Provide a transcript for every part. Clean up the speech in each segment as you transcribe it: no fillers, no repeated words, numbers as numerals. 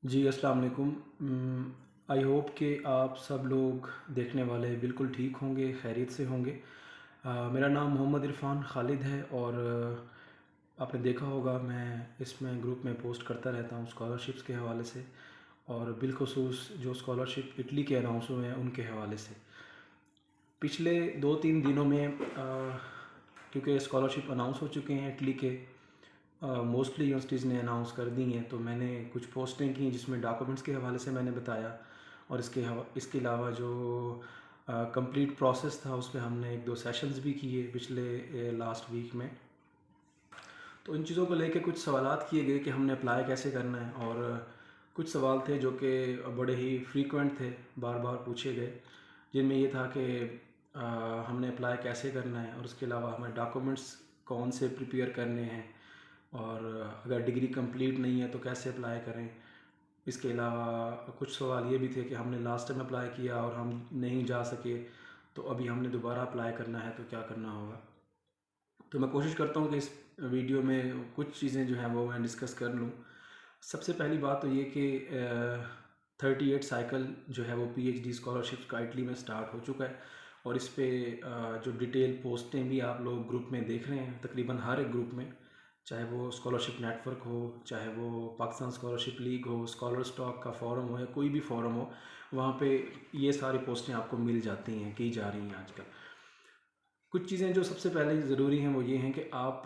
जी, अस्सलाम वालेकुम। I hope कि आप सब लोग देखने वाले बिल्कुल ठीक होंगे, खैरियत से होंगे। मेरा नाम मोहम्मद इरफ़ान ख़ालिद है और आपने देखा होगा मैं इसमें ग्रुप में पोस्ट करता रहता हूँ स्कॉलरशिप्स के हवाले से, और बिलख़ुसूस जो स्कॉलरशिप इटली के अनाउंस हुए हैं उनके हवाले से। पिछले 2-3 दिनों में क्योंकि स्कॉलरशिप अनाउंस हो चुके हैं इटली के, मोस्टली यूनिवर्सिटीज़ ने अनाउंस कर दी हैं, तो मैंने कुछ पोस्टें की जिसमें डॉक्यूमेंट्स के हवाले से मैंने बताया, और इसके अलावा जो कंप्लीट प्रोसेस था उस पे हमने 1-2 सेशंस भी किए पिछले लास्ट वीक में। तो इन चीज़ों को लेके कुछ सवालात किए गए कि हमने अप्लाई कैसे करना है, और कुछ सवाल थे जो कि बड़े ही फ्रीक्वेंट थे, बार बार पूछे गए, जिनमें ये था कि हमने अप्लाई कैसे करना है, और उसके अलावा हमें डॉक्यूमेंट्स कौन से प्रिपेयर करने हैं, और अगर डिग्री कंप्लीट नहीं है तो कैसे अप्लाई करें। इसके अलावा कुछ सवाल ये भी थे कि हमने लास्ट टाइम अप्लाई किया और हम नहीं जा सके, तो अभी हमने दोबारा अप्लाई करना है तो क्या करना होगा। तो मैं कोशिश करता हूँ कि इस वीडियो में कुछ चीज़ें जो हैं वो मैं डिस्कस कर लूँ। सबसे पहली बात तो ये कि 38 साइकिल जो है वो पीएचडी स्कॉलरशिप का इटली में स्टार्ट हो चुका है, और इस पे जो डिटेल पोस्टें भी आप लोग ग्रुप में देख रहे हैं, तकरीबन हर एक ग्रुप में, चाहे वो स्कॉलरशिप नेटवर्क हो, चाहे वो पाकिस्तान स्कॉलरशिप लीग हो, स्कॉलर स्टॉक का फोरम हो, या कोई भी फोरम हो, वहाँ पे ये सारी पोस्टें आपको मिल जाती हैं, की जा रही हैं आजकल। कुछ चीज़ें जो सबसे पहले ज़रूरी हैं वो ये हैं कि आप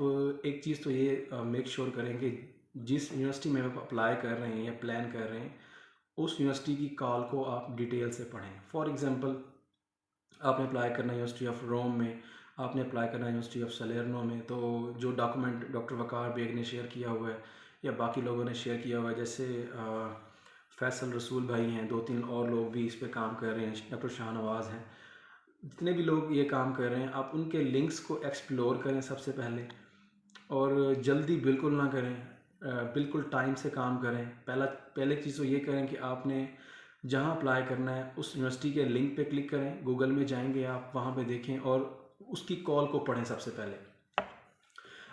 एक चीज़ तो ये मेक श्योर करें कि जिस यूनिवर्सिटी में आप अप्लाई कर रहे हैं या प्लान कर रहे हैं, उस यूनिवर्सिटी की कॉल को आप डिटेल से पढ़ें। फॉर एग्ज़ाम्पल, आपने अप्लाई करना है यूनिवर्सिटी ऑफ रोम में, आपने अप्लाई करना है यूनिवर्सिटी ऑफ सलेर्नो में, तो जो डॉक्यूमेंट डॉक्टर वकार बेग ने शेयर किया हुआ है या बाकी लोगों ने शेयर किया हुआ है, जैसे फैसल रसूल भाई हैं, 2-3 और लोग भी इस पे काम कर रहे हैं, डॉक्टर शाहनवाज़ हैं, जितने भी लोग ये काम कर रहे हैं, आप उनके लिंक्स को एक्सप्लोर करें सबसे पहले, और जल्दी बिल्कुल ना करें। बिल्कुल टाइम से काम करें। पहले चीज़ तो ये करें कि आपने जहाँ अप्लाई करना है उस यूनिवर्सिटी के लिंक पे क्लिक करें, गूगल में जाएंगे आप, वहाँ पे देखें और उसकी कॉल को पढ़ें सबसे पहले।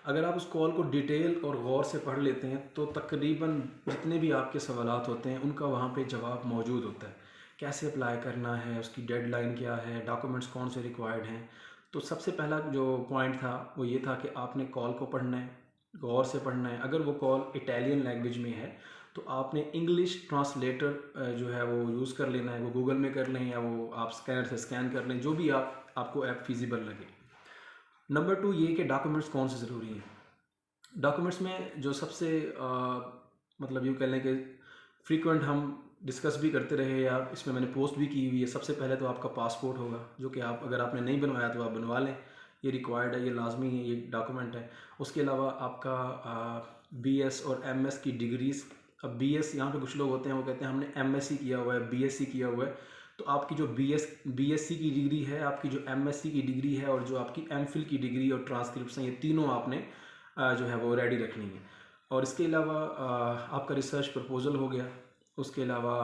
अगर आप उस कॉल को डिटेल और गौर से पढ़ लेते हैं तो तकरीबन जितने भी आपके सवालात होते हैं उनका वहाँ पे जवाब मौजूद होता है। कैसे अप्लाई करना है, उसकी डेडलाइन क्या है, डॉक्यूमेंट्स कौन से रिक्वायर्ड हैं। तो सबसे पहला जो पॉइंट था वो ये था कि आपने कॉल को पढ़ना है, गौर से पढ़ना है। अगर वो कॉल इटालियन लैंग्वेज में है तो आपने इंग्लिश ट्रांसलेटर जो है वो यूज़ कर लेना है, वो गूगल में कर लें या वो आप स्कैनर से स्कैन कर लें, जो भी आपको ऐप फिजिबल लगे। नंबर 2 ये कि डॉक्यूमेंट्स कौन से ज़रूरी हैं। डॉक्यूमेंट्स में जो सबसे मतलब यूँ कह लें कि फ्रीक्वेंट हम डिस्कस भी करते रहे, या इसमें मैंने पोस्ट भी की हुई है, सबसे पहले तो आपका पासपोर्ट होगा, जो कि आप अगर आपने नहीं बनवाया तो आप बनवा लें, ये रिक्वायर्ड है, ये लाजमी है, ये डॉक्यूमेंट है। उसके अलावा आपका बीएस और एमएस की डिग्रीज़। अब बीएस, यहाँ पे कुछ लोग होते हैं वो कहते हैं हमने एमएससी किया हुआ है, बीएससी किया हुआ है, तो आपकी जो बीएससी की डिग्री है, आपकी जो एमएससी की डिग्री है, और जो आपकी एमफिल की डिग्री और ट्रांसक्रिप्शन, ये तीनों आपने जो है वो रेडी रखनी है। और इसके अलावा आपका रिसर्च प्रपोज़ल हो गया। उसके अलावा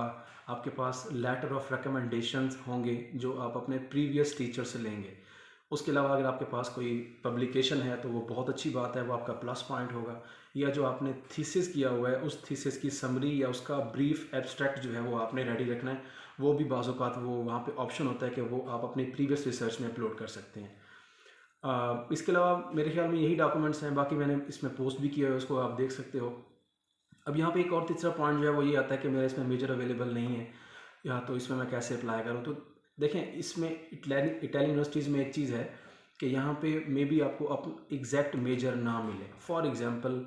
आपके पास लेटर ऑफ रिकमेंडेशंस होंगे जो आप अपने प्रीवियस टीचर से लेंगे। उसके अलावा अगर आपके पास कोई पब्लिकेशन है तो वो बहुत अच्छी बात है, वो आपका प्लस पॉइंट होगा। या जो आपने थीसिस किया हुआ है उस थीसिस की समरी या उसका ब्रीफ एब्स्ट्रैक्ट जो है वो आपने रेडी रखना है। वो भी बाज़ औक़ात वो वहाँ पे ऑप्शन होता है कि वो आप अपनी प्रीवियस रिसर्च में अपलोड कर सकते हैं। इसके अलावा मेरे ख्याल में यही डॉक्यूमेंट्स हैं, बाकी मैंने इसमें पोस्ट भी किया है, उसको आप देख सकते हो। अब यहाँ पे एक और तीसरा पॉइंट जो है वो ये आता है कि मेरा इसमें मेजर अवेलेबल नहीं है, या तो इसमें मैं कैसे अप्लाई करूँ। तो देखें, इसमें इटालियन यूनिवर्सिटीज़ में एक चीज़ है कि यहाँ पे मे बी आपको एग्जैक्ट मेजर ना मिले। फॉर एग्ज़ाम्पल,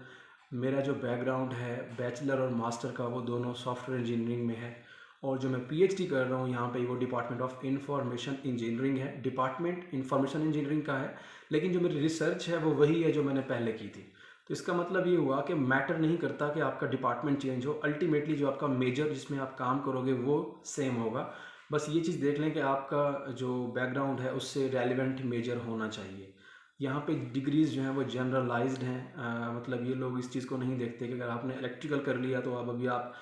मेरा जो बैकग्राउंड है बैचलर और मास्टर का वो दोनों सॉफ्टवेयर इंजीनियरिंग में है, और जो मैं पीएचडी कर रहा हूँ यहाँ पे वो डिपार्टमेंट ऑफ इंफॉर्मेशन इंजीनियरिंग है। डिपार्टमेंट इंफॉर्मेशन इंजीनियरिंग का है, लेकिन जो मेरी रिसर्च है वो वही है जो मैंने पहले की थी। तो इसका मतलब ये हुआ कि मैटर नहीं करता कि आपका डिपार्टमेंट चेंज हो, अल्टीमेटली जो आपका मेजर जिसमें आप काम करोगे वो सेम होगा। बस ये चीज़ देख लें कि आपका जो बैकग्राउंड है उससे रेलिवेंट मेजर होना चाहिए। यहाँ पे डिग्रीज़ जो हैं वो जनरलाइज्ड हैं, मतलब ये लोग इस चीज़ को नहीं देखते कि अगर आपने इलेक्ट्रिकल कर लिया तो अब अभी आप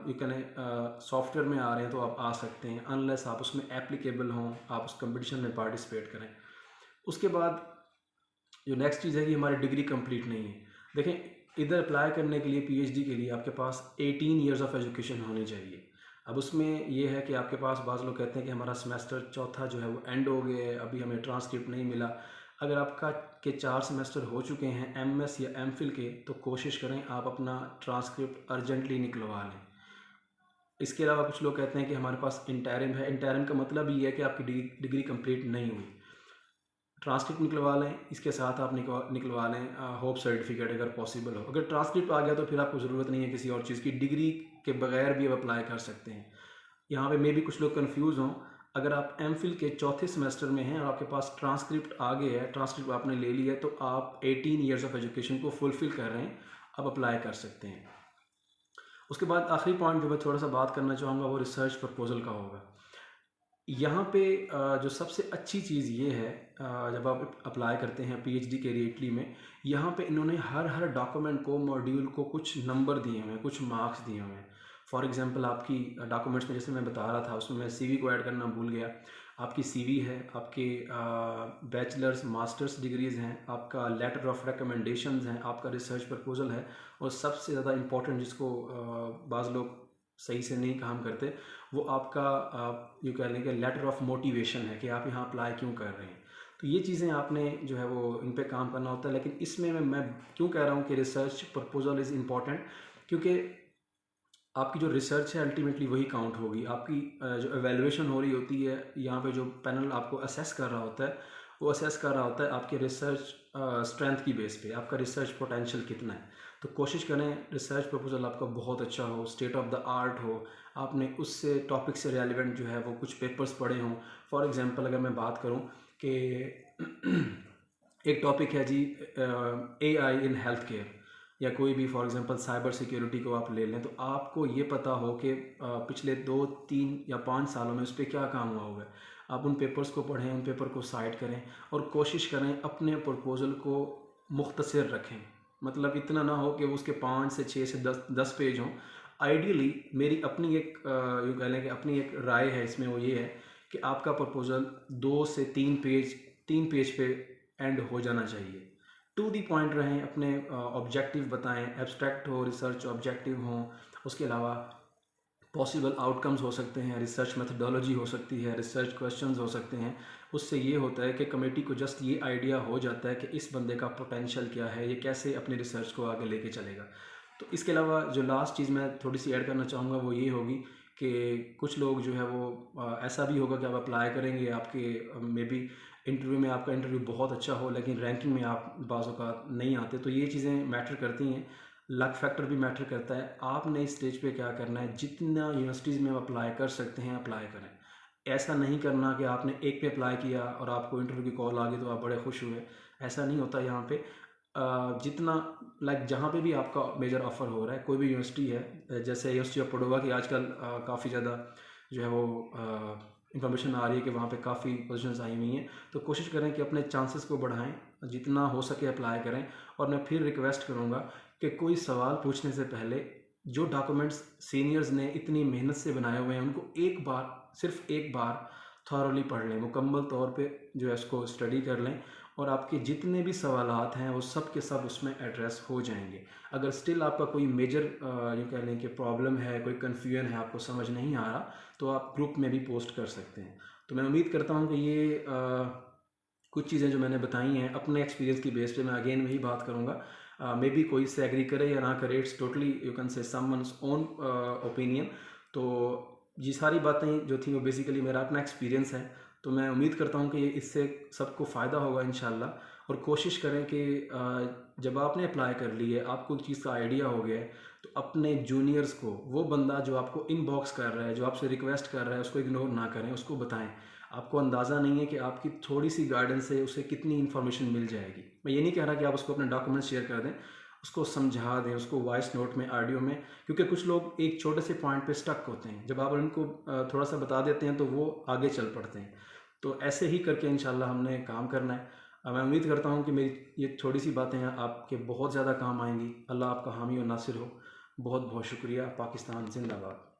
ये कहें सॉफ्टवेयर में आ रहे हैं तो आप आ सकते हैं, अनलेस आप उसमें एप्लीकेबल हों, आप उस कंपटीशन में पार्टिसिपेट करें। उसके बाद जो नेक्स्ट चीज़ है कि हमारी डिग्री कंप्लीट नहीं है। देखें, इधर अप्लाई करने के लिए पीएचडी के लिए आपके पास 18 इयर्स ऑफ एजुकेशन होनी चाहिए। अब उसमें ये है कि आपके पास, बाज़ लोग कहते हैं कि हमारा सेमेस्टर चौथा जो है वो एंड हो गया है, अभी हमें ट्रांसक्रिप्ट नहीं मिला। अगर आपका के 4 सेमेस्टर हो चुके हैं एमएस या एमफिल के, तो कोशिश करें आप अपना ट्रांसक्रिप्ट अर्जेंटली निकलवा लें। इसके अलावा कुछ लोग कहते हैं कि हमारे पास इंटरिम है। इंटरिम का मतलब ये है कि आपकी डिग्री कंप्लीट नहीं हुई। ट्रांसक्रिप्ट निकलवा लें, इसके साथ आप निकलवा लें होप सर्टिफिकेट अगर पॉसिबल हो। अगर ट्रांसक्रिप्ट आ गया तो फिर आपको ज़रूरत नहीं है किसी और चीज़ की, डिग्री के बगैर भी आप अप्लाई कर सकते हैं। यहाँ पे मे भी कुछ लोग कंफ्यूज हों। अगर आप एमफिल के चौथे सेमेस्टर में हैं और आपके पास ट्रांसक्रिप्ट आ गया है, ट्रांसक्रिप्ट आपने ले लिया है, तो आप 18 ईयर्स ऑफ एजुकेशन को फुलफ़िल कर रहे हैं, आप अप्लाई कर सकते हैं। उसके बाद आखिरी पॉइंट जो मैं थोड़ा सा बात करना चाहूँगा वो रिसर्च प्रपोजल का होगा। यहाँ पे जो सबसे अच्छी चीज़ ये है, जब आप अप्लाई करते हैं पीएचडी के लिए इटली में, यहाँ पे इन्होंने हर डॉक्यूमेंट को, मॉड्यूल को कुछ नंबर दिए हुए हैं, कुछ मार्क्स दिए हुए हैं। फॉर एग्जांपल आपकी डॉक्यूमेंट्स में, जैसे मैं बता रहा था, उसमें मैं सीवी को ऐड करना भूल गया। आपकी सीवी है, आपके बैचलर्स मास्टर्स डिग्रीज़ हैं, आपका लेटर ऑफ रिकमेंडेशंस हैं, आपका रिसर्च प्रपोजल है, और सबसे ज़्यादा इम्पोर्टेंट जिसको बाज़ लोग सही से नहीं काम करते, वो आपका यूँ कह लें कि लेटर ऑफ मोटिवेशन है कि आप यहाँ अप्लाई क्यों कर रहे हैं। तो ये चीज़ें आपने जो है वो इन पे काम करना होता है। लेकिन इसमें मैं क्यों कह रहा हूँ कि रिसर्च प्रपोजल इज़ इम्पॉर्टेंट, क्योंकि आपकी जो रिसर्च है अल्टीमेटली वही काउंट होगी। आपकी जो एवेलुएशन हो रही होती है, यहाँ पे जो पैनल आपको असेस कर रहा होता है, वो असेस कर रहा होता है आपके रिसर्च स्ट्रेंथ की बेस पे, आपका रिसर्च पोटेंशियल कितना है। तो कोशिश करें रिसर्च प्रपोजल आपका बहुत अच्छा हो, स्टेट ऑफ द आर्ट हो, आपने उससे टॉपिक से रेलिवेंट जो है वो कुछ पेपर्स पढ़े हों। फॉर एग्जांपल अगर मैं बात करूं कि एक टॉपिक है जी एआई इन हेल्थ केयर, या कोई भी फॉर एग्जांपल साइबर सिक्योरिटी को आप ले लें, तो आपको ये पता हो कि पिछले 2, 3 या 5 सालों में उस पर क्या काम हुआ हुआ है। आप उन पेपर्स को पढ़ें, उन पेपर को साइट करें, और कोशिश करें अपने प्रपोजल को मुख्तसर रखें। मतलब इतना ना हो कि वो उसके 5 से 6 से 10 पेज हों। आइडियली मेरी अपनी एक यूँ कह लें कि अपनी एक राय है इसमें, वो ये है कि आपका प्रपोजल 2 से 3 पेज पे एंड हो जाना चाहिए। टू दी पॉइंट रहें, अपने ऑब्जेक्टिव बताएं, एब्स्ट्रैक्ट हो, रिसर्च ऑब्जेक्टिव हों। उसके अलावा पॉसिबल आउटकम्स हो सकते हैं, रिसर्च मेथडोलॉजी हो सकती है, रिसर्च क्वेश्चंस हो सकते हैं। उससे ये होता है कि कमेटी को जस्ट ये आइडिया हो जाता है कि इस बंदे का पोटेंशियल क्या है, ये कैसे अपनी रिसर्च को आगे लेके चलेगा। तो इसके अलावा जो लास्ट चीज़ मैं थोड़ी सी ऐड करना चाहूँगा वो ये होगी कि कुछ लोग जो है वो ऐसा भी होगा कि आप अप्लाई करेंगे, आपके मे बी इंटरव्यू में आपका इंटरव्यू बहुत अच्छा हो, लेकिन रैंकिंग में आप बाज़ औक़ात नहीं आते। तो ये चीज़ें मैटर करती हैं, लक फैक्टर भी मैटर करता है। आपने इस स्टेज पे क्या करना है, जितना यूनिवर्सिटीज़ में आप अप्लाई कर सकते हैं अप्लाई करें। ऐसा नहीं करना कि आपने एक पे अप्लाई किया और आपको इंटरव्यू की कॉल आ गई तो आप बड़े खुश हुए, ऐसा नहीं होता यहाँ पे। जितना लाइक जहाँ पे भी आपका मेजर ऑफ़र हो रहा है, कोई भी यूनिवर्सिटी है, जैसे यूनिवर्सिटी ऑफ पडोवा की आजकल काफ़ी ज़्यादा जो है वो इंफॉर्मेशन आ रही है कि वहाँ पे काफ़ी पोजीशंस आई हुई हैं। तो कोशिश करें कि अपने चांसेस को बढ़ाएं, जितना हो सके अप्लाई करें। और मैं फिर रिक्वेस्ट करूँगा कि कोई सवाल पूछने से पहले जो डॉक्यूमेंट्स सीनियर्स ने इतनी मेहनत से बनाए हुए हैं उनको एक बार, सिर्फ एक बार थॉरली पढ़ लें, मुकम्मल तौर पे जो है इसको स्टडी कर लें, और आपके जितने भी सवालात हैं वो सब के सब उसमें एड्रेस हो जाएंगे। अगर स्टिल आपका कोई मेजर यूँ कह लें कि प्रॉब्लम है, कोई कन्फ्यूजन है, आपको समझ नहीं आ रहा, तो आप ग्रुप में भी पोस्ट कर सकते हैं। तो मैं उम्मीद करता हूँ कि ये कुछ चीज़ें जो मैंने बताई हैं अपने एक्सपीरियंस की बेस पे, मैं अगेन वही बात करूँगा। मे बी कोई इससे एग्री करे या ना करे, it's totally you can say someone's own opinion. तो ये सारी बातें जो थी वो बेसिकली मेरा अपना एक्सपीरियंस है। तो मैं उम्मीद करता हूँ कि इससे सबको फ़ायदा होगा इंशाल्लाह। और कोशिश करें कि जब आपने अप्लाई कर ली है, आपको चीज़ का आइडिया हो गया है, तो अपने जूनियर्स को, वो बंदा जो आपको इनबॉक्स कर रहा है, जो आपसे रिक्वेस्ट कर रहा है, उसको इग्नोर ना करें, उसको बताएं। आपको अंदाज़ा नहीं है कि आपकी थोड़ी सी गाइडेंस से उसे कितनी इन्फॉर्मेशन मिल जाएगी। मैं ये नहीं कह रहा कि आप उसको अपने डॉक्यूमेंट्स शेयर कर दें, उसको समझा दें, उसको वॉइस नोट में, ऑडियो में, क्योंकि कुछ लोग एक छोटे से पॉइंट पे स्टक होते हैं। जब आप उनको थोड़ा सा बता देते हैं तो वो आगे चल पड़ते हैं। तो ऐसे ही करके इंशाल्लाह हमने काम करना है। मैं उम्मीद करता हूँ कि मेरी ये थोड़ी सी बातें हैं आपके बहुत ज़्यादा काम आएंगी। अल्लाह आपका हामी और नासिर हो। बहुत बहुत शुक्रिया। पाकिस्तान जिंदाबाद।